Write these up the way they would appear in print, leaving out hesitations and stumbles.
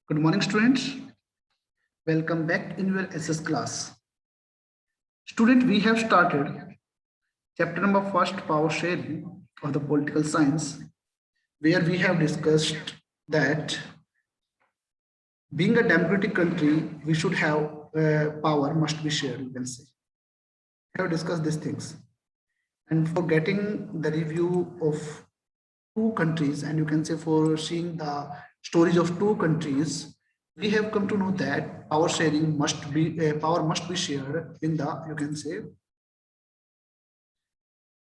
Good morning, students. Welcome back in your SS class. Student, we have started chapter number first, power sharing of the political science, where we have discussed that being a democratic country, we should have power must be shared, you can say. We have discussed these things. And for getting the review of two countries, and you can say for seeing the stories of two countries, we have come to know that power must be shared in the, you can say,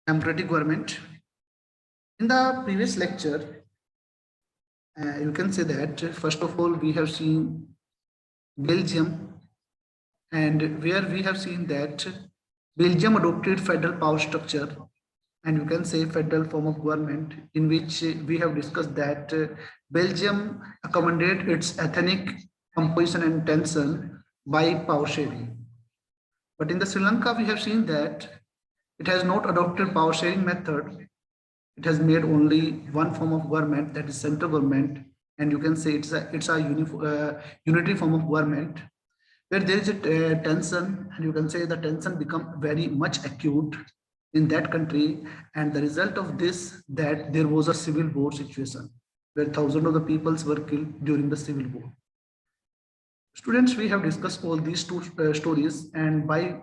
democratic government. In the previous lecture, you can say that first of all we have seen Belgium, and where we have seen that Belgium adopted federal power structure, and you can say federal form of government, in which we have discussed that Belgium accommodated its ethnic composition and tension by power sharing. But in the Sri Lanka, we have seen that it has not adopted power sharing method. It has made only one form of government, that is central government, and you can say it's a unitary form of government where there is a tension, and you can say the tension become very much acute in that country, and the result of this that there was a civil war situation where thousands of the peoples were killed during the civil war. Students, we have discussed all these two stories, and by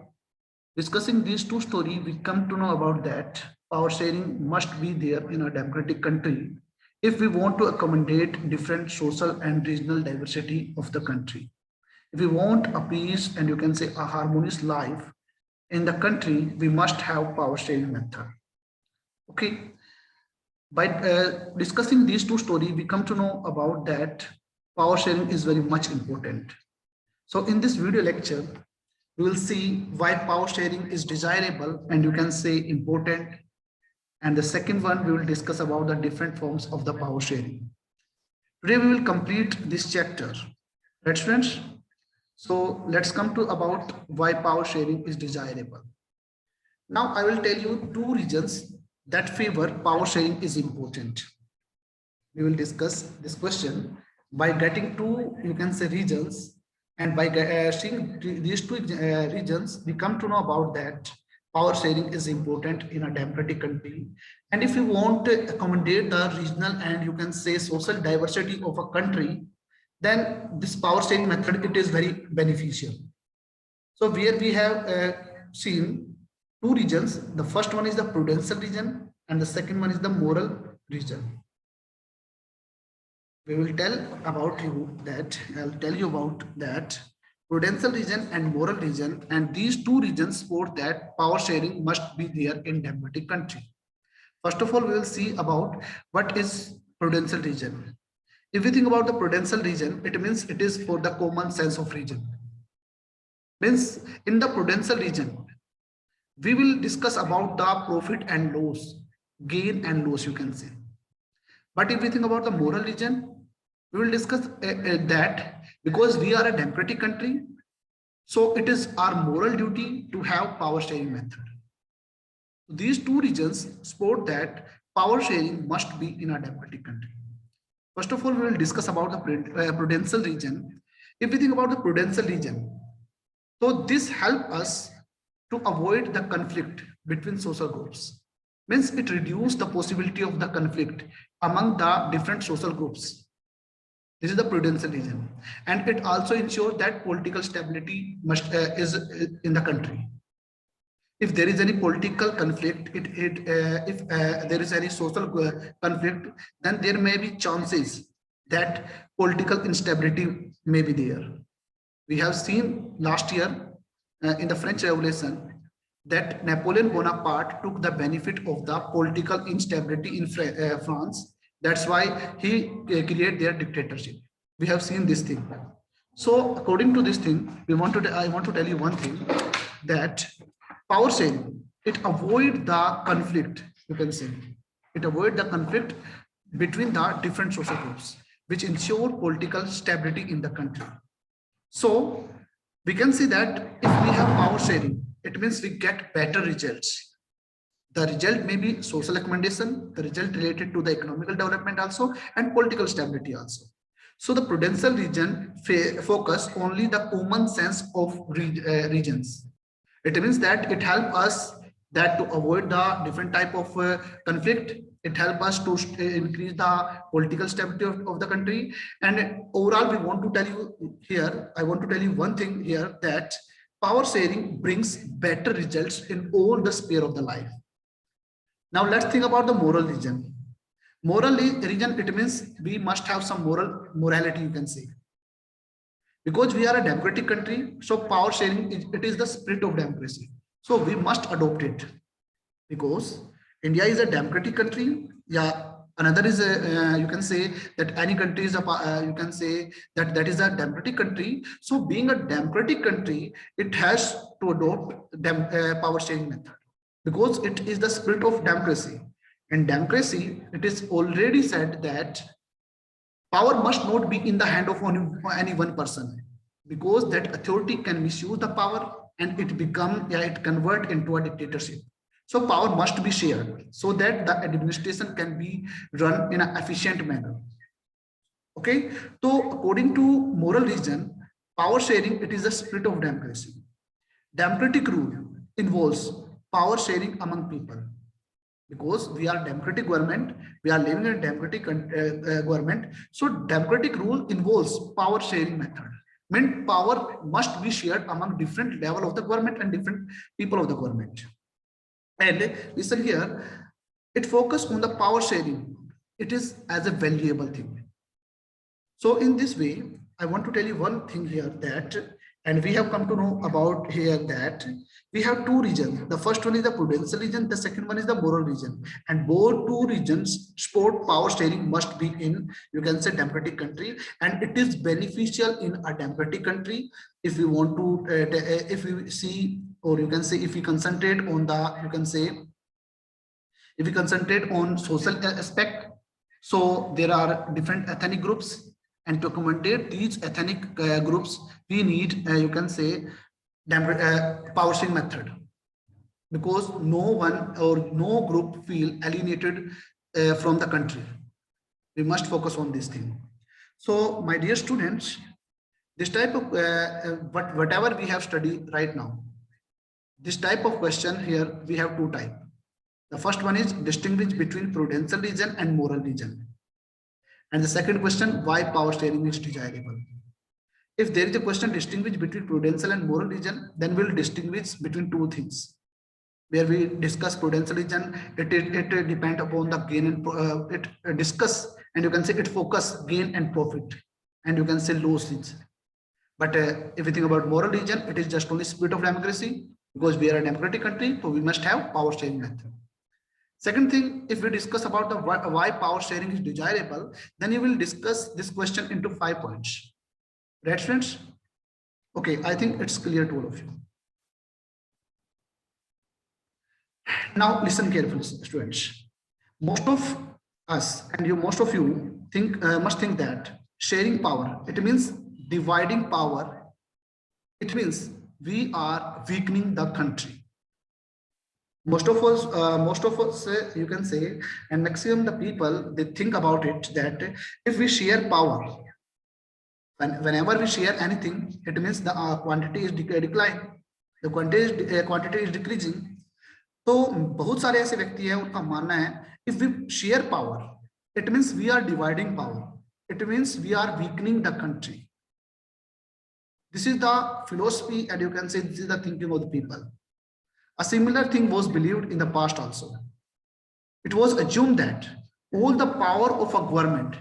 discussing these two stories, we come to know about that power sharing must be there in a democratic country if we want to accommodate different social and regional diversity of the country. If we want a peace and you can say a harmonious life in the country, we must have power sharing method. Okay. By discussing these two stories, we come to know about that power sharing is very much important. So in this video lecture, we will see why power sharing is desirable and you can say important. And the second one, we will discuss about the different forms of the power sharing. Today, we will complete this chapter. Right, friends? So let's come to about why power sharing is desirable. Now I will tell you two reasons that favor power sharing is important. We will discuss this question by getting two, you can say, regions, and by seeing these two regions, we come to know about that power sharing is important in a democratic country. And if you want to accommodate the regional and you can say social diversity of a country, then this power sharing method, it is very beneficial. So where we have seen two regions, the first one is the prudential region and the second one is the moral region. We will tell about you that, I'll tell you about that prudential region and moral region, and these two regions support that power sharing must be there in democratic country. First of all, we will see about what is prudential region. If we think about the prudential region, it means it is for the common sense of region. Means in the prudential region, we will discuss about the profit and loss, gain and loss, you can say. But if we think about the moral region, we will discuss that because we are a democratic country, so it is our moral duty to have power sharing method. These two regions support that power sharing must be in a democratic country. First of all, we will discuss about the prudential region. If we think about the prudential region, so this helps us to avoid the conflict between social groups. Means it reduces the possibility of the conflict among the different social groups. This is the prudential region, and it also ensures that political stability is in the country. If there is any political conflict, if there is any social conflict, then there may be chances that political instability may be there. We have seen last year in the French Revolution that Napoleon Bonaparte took the benefit of the political instability in France. That's why he created their dictatorship. We have seen this thing. So according to this thing, I want to tell you one thing, that power sharing, it avoid the conflict, you can say. It avoid the conflict between the different social groups, which ensure political stability in the country. So we can see that if we have power sharing, it means we get better results. The result may be social accommodation, the result related to the economical development also, and political stability also. So the prudential region focus only the common sense of regions. It means that it helps us that to avoid the different type of conflict. It helps us to increase the political stability of the country. And overall, we want to tell you here, I want to tell you one thing here, that power sharing brings better results in all the sphere of the life. Now let's think about the moral region. Moral region, it means we must have some morality, you can say. Because we are a democratic country, so power sharing, it is the spirit of democracy. So we must adopt it. Because India is a democratic country. Yeah, another is you can say that any country is you can say that that is a democratic country. So being a democratic country, it has to adopt power sharing method, because it is the spirit of democracy. In democracy, it is already said that power must not be in the hand of any one person, because that authority can misuse the power and it convert into a dictatorship. So power must be shared so that the administration can be run in an efficient manner. Okay, so according to moral region, power sharing, it is the spirit of democracy. Democratic rule involves power sharing among people, because we are democratic government, we are living in a democratic government. So democratic rule involves power sharing method. Mean power must be shared among different level of the government and different people of the government. And listen here, it focus on the power sharing. It is as a valuable thing. So in this way, I want to tell you one thing here, that, and we have come to know about here that we have two regions. The first one is the prudential region, the second one is the moral region. And both two regions sport power sharing must be in, you can say, democratic country. And it is beneficial in a democratic country if we want to, if we see, or you can say, if we concentrate on the, you can say, if we concentrate on social aspect. So there are different ethnic groups, and to accommodate these ethnic groups, we need, you can say, power sharing method, because no one or no group feel alienated from the country. We must focus on this thing. So my dear students, this type of whatever we have studied right now, this type of question here, we have two types. The first one is distinguish between prudential region and moral region. And the second question, why power sharing is desirable. If there is a question distinguish between prudential and moral region, then we'll distinguish between two things. Where we discuss prudential region, it depends upon the gain and it discuss, and you can say it focus gain and profit, and you can say losses. But if you think about moral region, it is just only spirit of democracy, because we are a democratic country, so we must have power sharing method. Second thing, if we discuss about the why power sharing is desirable, then you will discuss this question into 5 points. Right, friends? Okay, I think it's clear to all of you. Now listen carefully, students. Most of us and most of you must think that sharing power, it means dividing power. It means we are weakening the country. Most of us, you can say, and maximum the people, they think about it that if we share power, whenever we share anything, it means the quantity is decline, the quantity is decreasing. तो बहुत सारे ऐसे व्यक्ति हैं, उनका मानना है if we share power, it means we are dividing power, it means we are weakening the country. This is the philosophy, and you can say this is the thinking of the people. A similar thing was believed in the past also. It was assumed that all the power of a government,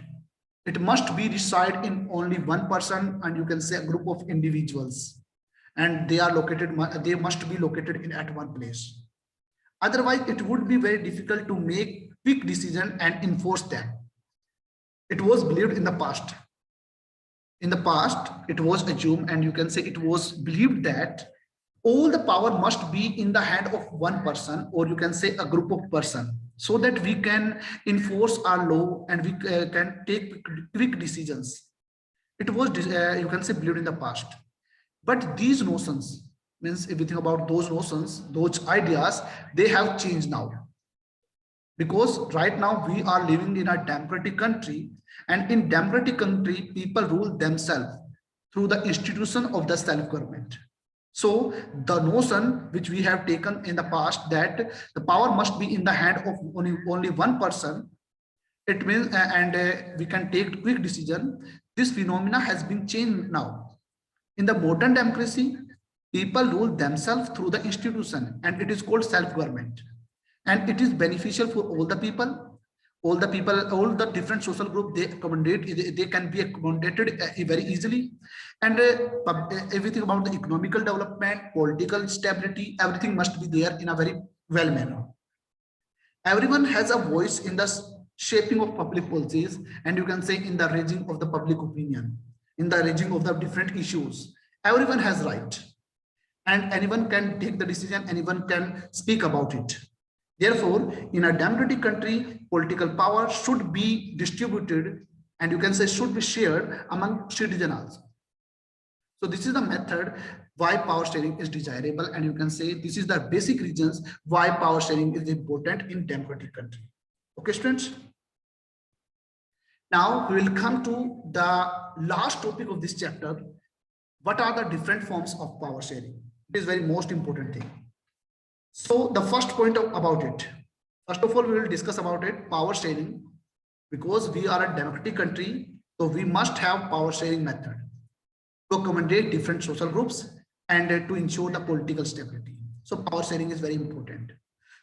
it must be reside in only one person, and you can say a group of individuals, and they must be located in at one place. Otherwise, it would be very difficult to make quick decisions and enforce them. It was believed in the past. In the past, it was assumed, and you can say it was believed that all the power must be in the hand of one person, or you can say a group of person, so that we can enforce our law and we can take quick decisions. It was, you can say, believed in the past. But these notions, means if you think about those notions, those ideas, they have changed now. Because right now we are living in a democratic country, And in democratic country, people rule themselves through the institution of the self-government. So the notion which we have taken in the past that the power must be in the hand of only one person, it means we can take quick decision. This phenomena has been changed now. In the modern democracy, people rule themselves through the institution, and it is called self-government. And it is beneficial for all the people, all the different social group, they accommodate, they can be accommodated very easily. And everything about the economical development, political stability, everything must be there in a very well manner. Everyone has a voice in the shaping of public policies, and you can say in the raising of the public opinion, in the raising of the different issues. Everyone has right, and anyone can take the decision, anyone can speak about it. Therefore, in a democratic country, political power should be distributed, and you can say should be shared among citizens also. So this is the method why power sharing is desirable, and you can say this is the basic reasons why power sharing is important in democratic country. Okay, students. Now we will come to the last topic of this chapter. What are the different forms of power sharing? It is very most important thing. So the first point about it, first of all, we will discuss about it, power sharing. Because we are a democratic country, so we must have power sharing method to accommodate different social groups and to ensure the political stability. So power sharing is very important.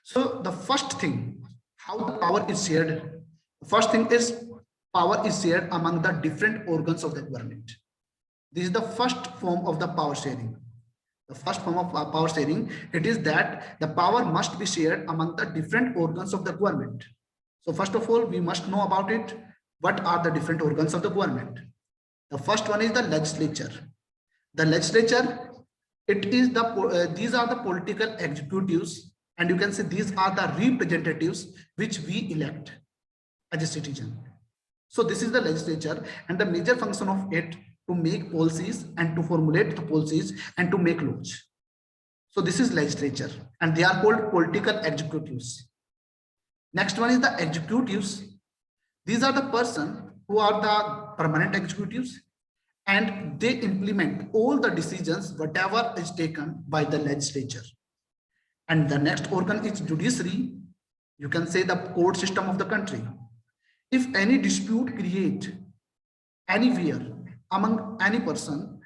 So the first thing, how the power is shared. The first thing is power is shared among the different organs of the government. This is the first form of the power sharing. The first form of power sharing, it is that the power must be shared among the different organs of the government. So first of all, we must know about it. What are the different organs of the government? The first one is the legislature. The legislature, it is the these are the political executives, and you can say these are the representatives which we elect as a citizen. So this is the legislature, and the major function of it to make policies and to formulate the policies and to make laws. So this is legislature, and they are called political executives. Next one is the executives. These are the person who are the permanent executives, and they implement all the decisions whatever is taken by the legislature. And the next organ is judiciary. You can say the court system of the country. If any dispute create anywhere among any person,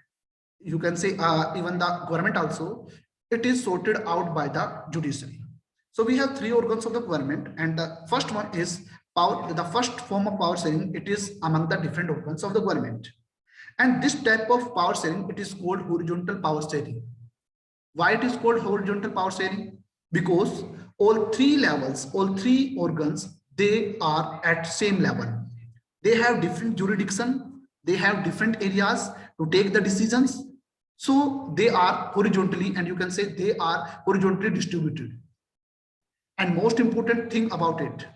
you can say even the government also, it is sorted out by the judiciary. So we have three organs of the government, and the first one is power. The first form of power sharing, it is among the different organs of the government. And this type of power sharing, it is called horizontal power sharing. Why it is called horizontal power sharing? Because all three levels, all three organs, they are at same level. They have different jurisdiction, they have different areas to take the decisions. So they are horizontally, and you can say they are horizontally distributed. And most important thing about it,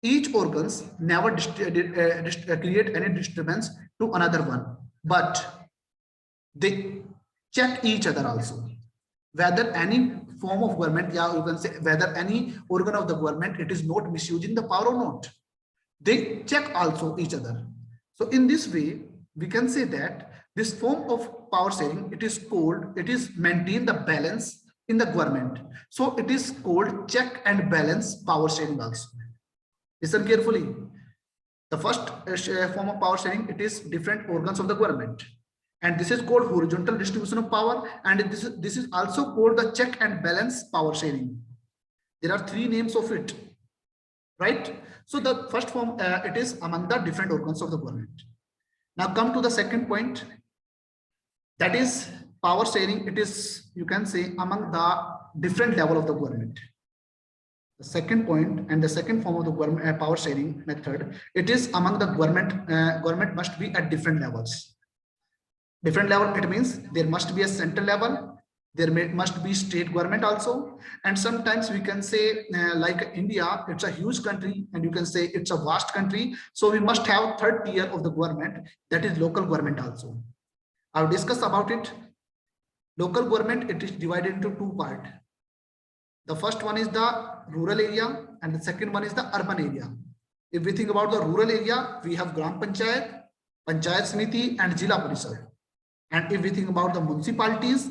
each organs never create any disturbance to another one, but they check each other also. Whether any form of government, yeah, you can say whether any organ of the government, it is not misusing the power or not. They check also each other. So in this way, we can say that this form of power sharing, it is maintain the balance in the government. So it is called check and balance power sharing also. Listen carefully. The first form of power sharing, it is different organs of the government. And this is called horizontal distribution of power. And this is also called the check and balance power sharing. There are three names of it, right? So the first form, it is among the different organs of the government. Now come to the second point. That is power sharing. It is, you can say, among the different level of the government. The second point and the second form of the government power sharing method, it is among the government. Government must be at different levels. Different level, it means there must be a central level, there must be state government also, and sometimes we can say like India, it's a huge country, and you can say it's a vast country, so we must have third tier of the government, that is local government also. I'll discuss about it. Local government, it is divided into two parts. The first one is the rural area, and the second one is the urban area. If we think about the rural area, we have Gram Panchayat, Panchayat Samiti, and Jila Parishad. And if we think about the municipalities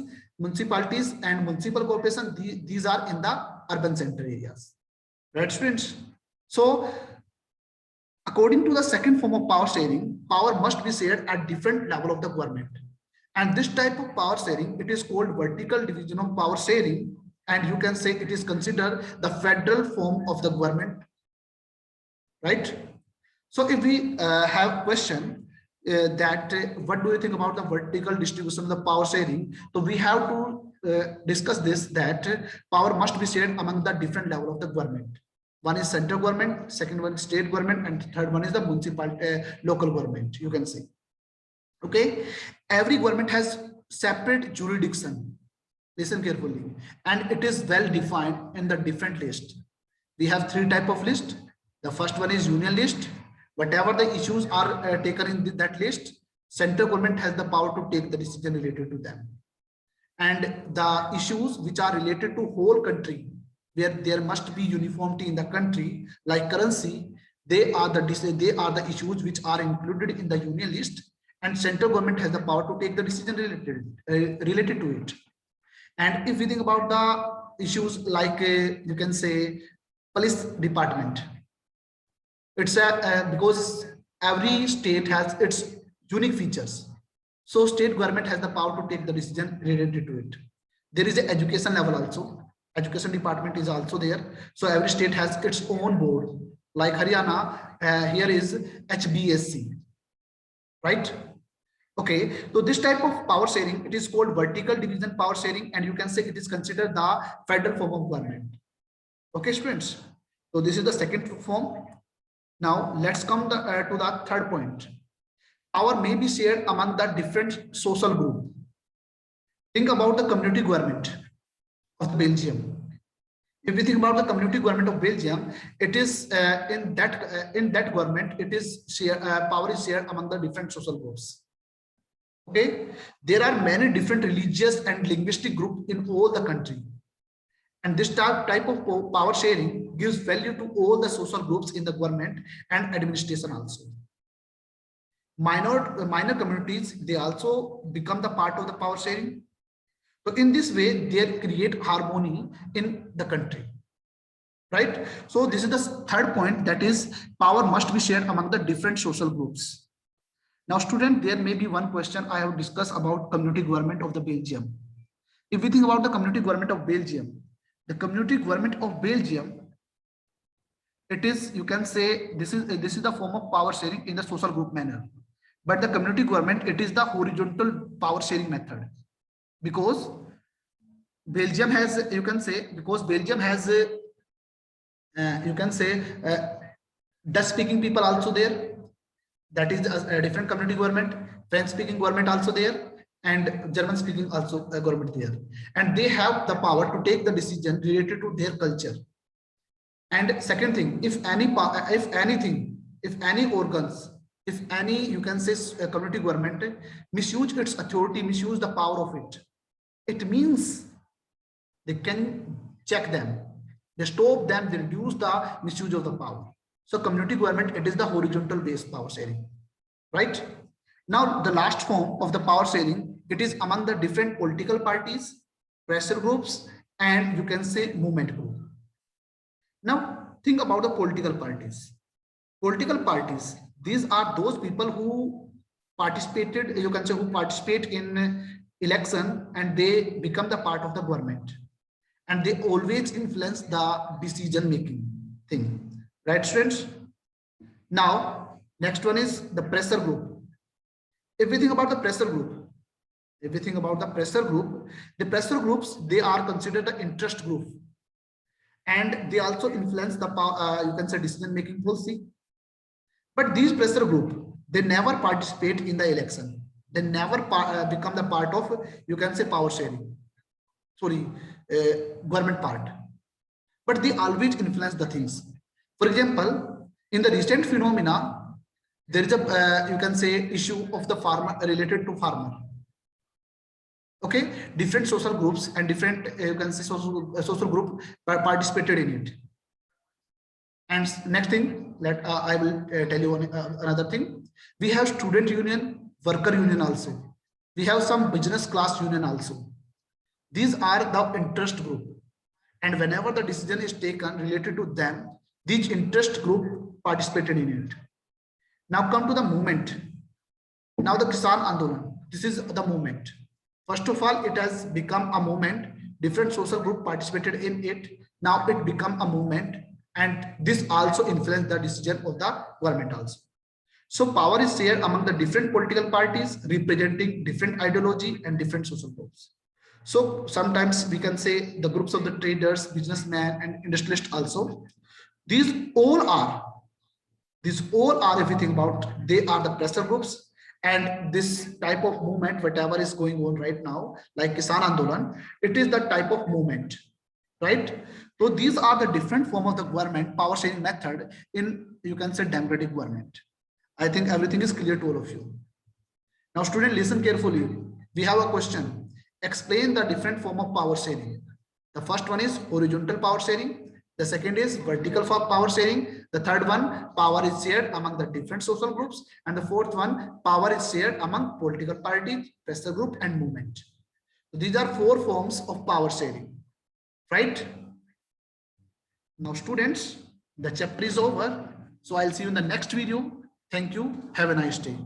and municipal corporation, these are in the urban center areas. Right, students? So, according to the second form of power sharing, power must be shared at different level of the government. And this type of power sharing, it is called vertical division of power sharing. And you can say it is considered the federal form of the government, right? So if we have question that what do you think about the vertical distribution of the power sharing? So we have to discuss this, that power must be shared among the different level of the government. One is central government, second one is state government, and third one is the municipal local government, you can say. Okay, every government has separate jurisdiction. Listen carefully, and it is well defined in the different list. We have three type of list. The first one is union list. Whatever the issues are taken in that list, central government has the power to take the decision related to them. And the issues which are related to whole country, where there must be uniformity in the country, like currency, they are the issues which are included in the union list, and central government has the power to take the decision related to it. And if we think about the issues like you can say police department, it's because every state has its unique features, so state government has the power to take the decision related to it. There is an education level also. Education department is also there. So every state has its own board. Like Haryana, here is HBSC, right? Okay, so this type of power sharing, it is called vertical division power sharing, and you can say it is considered the federal form of government. Okay, students. So this is the second form. Now let's come to the third point. Power may be shared among the different social group. Think about the community government of Belgium. If we think about the community government of Belgium, it is in that government, it is power is shared among the different social groups. Okay, there are many different religious and linguistic groups in all the country, and this type of power sharing gives value to all the social groups in the government and administration also. Minor communities, they also become the part of the power sharing. So in this way, they create harmony in the country, right? So this is the third point, that is power must be shared among the different social groups. Now, student, there may be one question I have discussed about community government of the Belgium. If we think about the community government of Belgium, the community government of Belgium, it is, you can say, this is the form of power sharing in the social group manner. But the community government, it is the horizontal power sharing method, because Belgium has, you can say, you can say Dutch speaking people also there. That is a different community government. French speaking government also there, and German speaking also government there, and they have the power to take the decision related to their culture. And second thing, if any organs, if any, you can say, community government misuse its authority, misuse the power of it, it means they can check them, they stop them, they reduce the misuse of the power. So community government, it is the horizontal based power sharing, right? Now the last form of the power sharing, it is among the different political parties, pressure groups, and you can say movement group. Now think about the political parties. Political parties, these are those people who participated, you can say, who participate in election, and they become the part of the government, and they always influence the decision making thing. Right, students? Now, next one is the pressure group. If we think about the pressure group, the pressure groups, they are considered the interest group, and they also influence the power, you can say, decision-making policy. But these pressure group, they never participate in the election. They never become the part of, you can say, power sharing. Sorry, government part. But they always influence the things. For example, in the recent phenomena, there is a, you can say, issue of the farmer related to farmer. Okay, different social groups and different, you can say, social group participated in it. And next thing, I will tell you another thing. We have student union, worker union also. We have some business class union also. These are the interest group. And whenever the decision is taken related to them, these interest group participated in it. Now come to the movement. Now the Kisan Andolan, this is the movement. First of all, it has become a movement. Different social group participated in it. Now it become a movement, and this also influenced the decision of the government also. So power is shared among the different political parties representing different ideology and different social groups. So sometimes we can say the groups of the traders, businessmen, and industrialists also. These all are everything about, they are the pressure groups. And this type of movement, whatever is going on right now, like Kisan Andolan, it is the type of movement, right? So these are the different form of the government power sharing method in, you can say, democratic government. I think everything is clear to all of you. Now student, listen carefully. We have a question. Explain the different form of power sharing. The first one is horizontal power sharing. The second is vertical power sharing. The third one, power is shared among the different social groups. And the fourth one, power is shared among political party, pressure group, and movement. So these are 4 forms of power sharing, right? Now students, the chapter is over. So I'll see you in the next video. Thank you. Have a nice day.